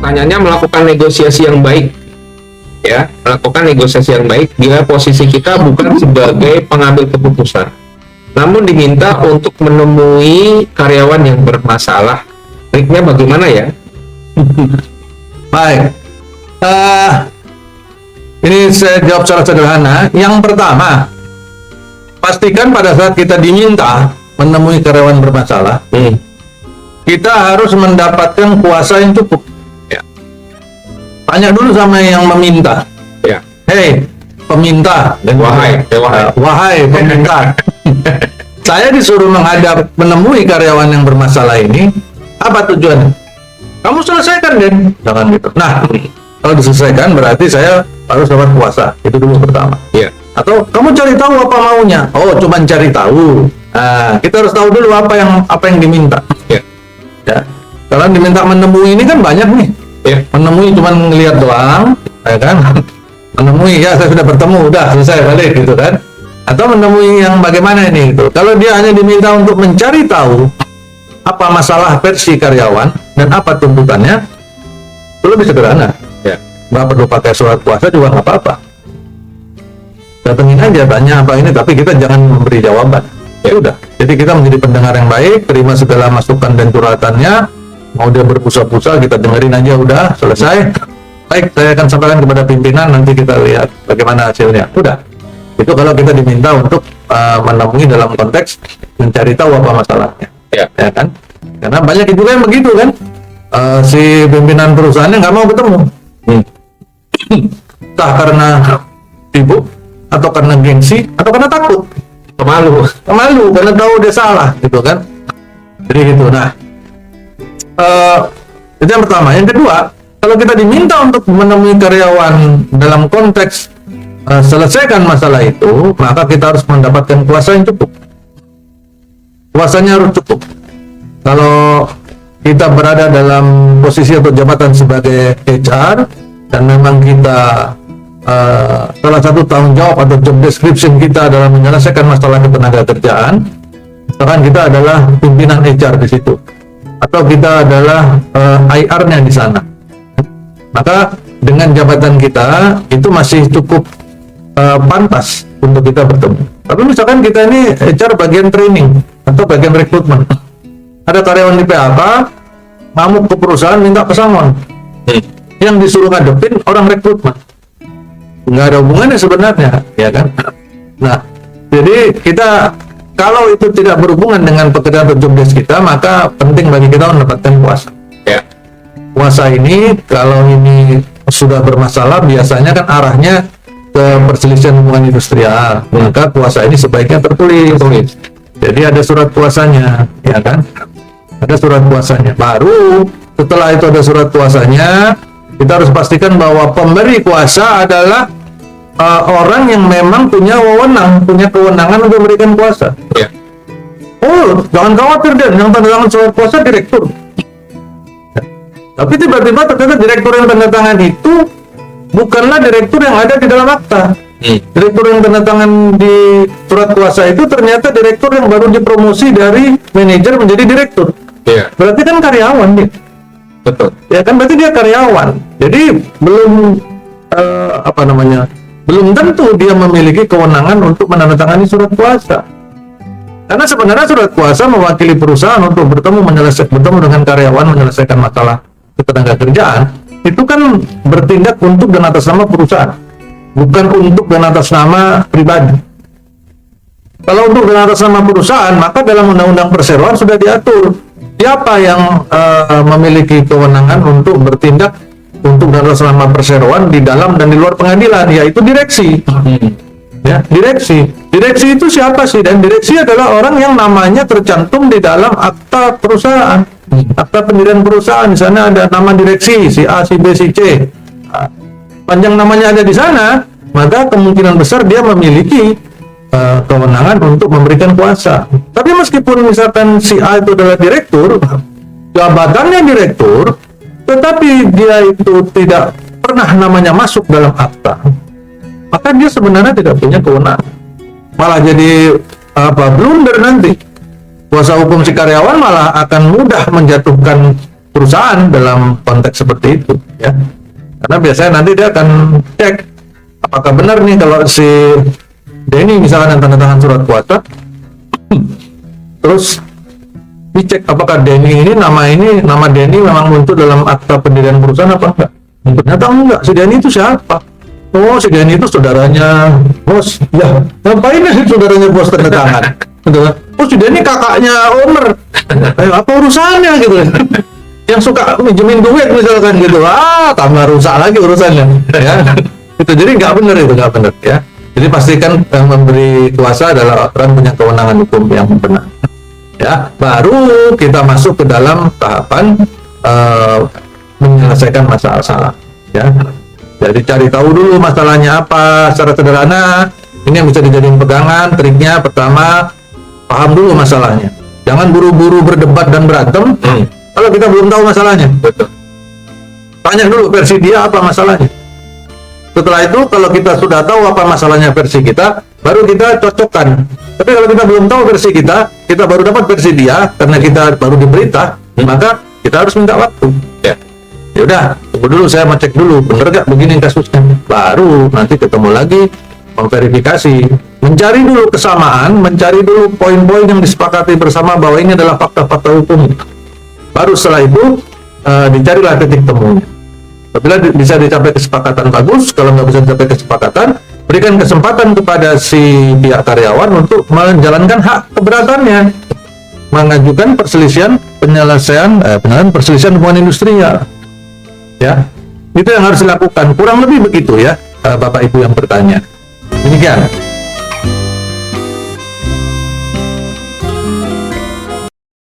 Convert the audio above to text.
pertanyaannya melakukan negosiasi yang baik, ya, melakukan negosiasi yang baik bila posisi kita bukan sebagai pengambil keputusan, namun diminta untuk menemui karyawan yang bermasalah. Triknya bagaimana ya? Baik, ini saya jawab secara sederhana. Yang pertama, pastikan pada saat kita diminta menemui karyawan bermasalah, kita harus mendapatkan kuasa yang cukup. Ya. Tanya dulu sama yang meminta. Ya. Hei, peminta. Dan wahai peminta. Saya disuruh menemui karyawan yang bermasalah ini. Apa tujuannya? Kamu selesaikan, Den. Jangan gitu. Nah, kalau diselesaikan berarti saya harus dapat kuasa. Itu dulu pertama. Ya. Atau kamu cari tahu apa maunya? Oh, cuma cari tahu. Nah, kita harus tahu dulu apa yang diminta. Ya. Ya. Kalau diminta menemui ini kan banyak nih. Ya. Menemui cuma ngelihat doang, ya kan? Menemui, ya saya sudah bertemu, udah selesai balik gitu kan? Atau menemui yang bagaimana ini gitu. Kalau dia hanya diminta untuk mencari tahu apa masalah versi karyawan dan apa tuntutannya, itu lebih sederhana. Ya. Nggak perlu pakai surat kuasa juga nggak apa-apa. Datengin aja, tanya apa ini, tapi kita jangan memberi jawaban. Ya udah. Jadi kita menjadi pendengar yang baik, terima segala masukan dan curhatannya. Mau dia berpusat-pusat, kita dengerin aja, udah selesai. Baik, saya akan sampaikan kepada pimpinan, nanti kita lihat bagaimana hasilnya. Udah. Itu kalau kita diminta untuk menemui dalam konteks mencari tahu apa masalahnya. Ya. Ya kan? Karena banyak juga yang begitu kan. Si pimpinan perusahaannya nggak mau ketemu. Entah karena sibuk, atau karena gengsi, atau karena takut. Malu karena tahu dia salah gitu kan. Jadi gitu. Nah, itu yang pertama. Yang kedua, kalau kita diminta untuk menemui karyawan dalam konteks selesaikan masalah itu, maka kita harus mendapatkan kuasa yang cukup. Kuasanya harus cukup. Kalau kita berada dalam posisi atau jabatan sebagai HR dan memang kita salah satu tanggung jawab atau job description kita adalah menyelesaikan masalah ketenagakerjaan, misalkan kita adalah pimpinan HR di situ, atau kita adalah IR-nya di sana, maka dengan jabatan kita itu masih cukup pantas untuk kita bertemu. Tapi misalkan kita ini HR bagian training atau bagian rekrutmen, ada karyawan di PHK ngamuk ke perusahaan minta pesangon, yang disuruh ngadepin orang rekrutmen. Nggak ada hubungannya sebenarnya, ya kan? Nah, jadi kita kalau itu tidak berhubungan dengan pekerjaan atau job desk kita, maka penting bagi kita mendapatkan kuasa. Ya. Kuasa ini kalau ini sudah bermasalah, biasanya kan arahnya ke perselisihan hubungan industrial. Maka kuasa ini sebaiknya tertulis. Jadi ada surat kuasanya, ya kan? Ada surat kuasanya. Baru setelah itu ada surat kuasanya, kita harus pastikan bahwa pemberi kuasa adalah orang yang memang punya kewenangan untuk memberikan kuasa. Ya. Oh, jangan khawatir deh, yang tanda tangan surat kuasa direktur. Tapi tiba-tiba ternyata direktur yang tanda tangan itu bukanlah direktur yang ada di dalam akta. Direktur yang tanda tangan di surat kuasa itu ternyata direktur yang baru dipromosi dari manajer menjadi direktur. Ya. Berarti kan karyawan dia. Betul. Ya kan, berarti dia karyawan. Jadi belum belum tentu dia memiliki kewenangan untuk menandatangani surat kuasa. Karena sebenarnya surat kuasa mewakili perusahaan untuk bertemu dengan karyawan menyelesaikan masalah ketenagakerjaan. Itu kan bertindak untuk dan atas nama perusahaan, bukan untuk dan atas nama pribadi. Kalau untuk dan atas nama perusahaan, maka dalam undang-undang perseroan sudah diatur siapa yang memiliki kewenangan untuk bertindak untuk dan atas nama perseroan di dalam dan di luar pengadilan, yaitu direksi. Ya, direksi itu siapa sih? Dan direksi adalah orang yang namanya tercantum di dalam akta perusahaan, akta pendirian perusahaan. Di sana ada nama direksi si A, si B, si C. Panjang namanya ada di sana, maka kemungkinan besar dia memiliki kewenangan untuk memberikan kuasa. Tapi meskipun misalkan si A itu adalah direktur, jabatannya direktur, tetapi dia itu tidak pernah namanya masuk dalam akta, maka dia sebenarnya tidak punya kewenangan. Malah jadi blunder nanti. Kuasa hukum si karyawan malah akan mudah menjatuhkan perusahaan dalam konteks seperti itu, ya. Karena biasanya nanti dia akan cek apakah benar nih kalau si Denny misalkan yang tanda tangan surat kuasa, terus dicek apakah Denny ini nama Denny memang muncul dalam akta pendirian perusahaan apa enggak. Ternyata enggak, si Denny itu siapa? Oh, si Denny itu saudaranya bos. Ya, ngapain sih saudaranya bos tanda tangan? Gitu kan? Oh, si Denny kakaknya owner. Apa urusannya gitu kan? Yang suka minjemin duit misalkan gitu. Tambah rusak lagi urusannya. Ya. Itu jadi nggak benar itu, nggak benar ya. Jadi pastikan yang memberi kuasa adalah orang punya kewenangan hukum yang benar. Ya, baru kita masuk ke dalam tahapan menyelesaikan masalah. Ya, jadi cari tahu dulu masalahnya apa secara sederhana. Ini yang bisa dijadiin pegangan. Triknya pertama, paham dulu masalahnya. Jangan buru-buru berdebat dan berantem kalau kita belum tahu masalahnya. Betul. Tanya dulu versi dia apa masalahnya. Setelah itu kalau kita sudah tahu apa masalahnya versi kita, baru kita cocokkan. Tapi kalau kita belum tahu versi kita baru dapat versi dia karena kita baru diberita, maka kita harus minta waktu. Ya, udah, tunggu dulu, saya mau cek dulu, bener gak begini kasusnya. Baru nanti ketemu lagi, memverifikasi, mencari dulu kesamaan, mencari dulu poin-poin yang disepakati bersama bahwa ini adalah fakta-fakta hukum. Baru setelah itu dicarilah titik temunya. Apabila bisa dicapai kesepakatan bagus, kalau nggak bisa dicapai kesepakatan, berikan kesempatan kepada si pihak karyawan untuk menjalankan hak keberatannya, mengajukan perselisihan penyelesaian perselisihan hubungan industrial. Ya, itu yang harus dilakukan. Kurang lebih begitu ya, Bapak Ibu yang bertanya. Demikian.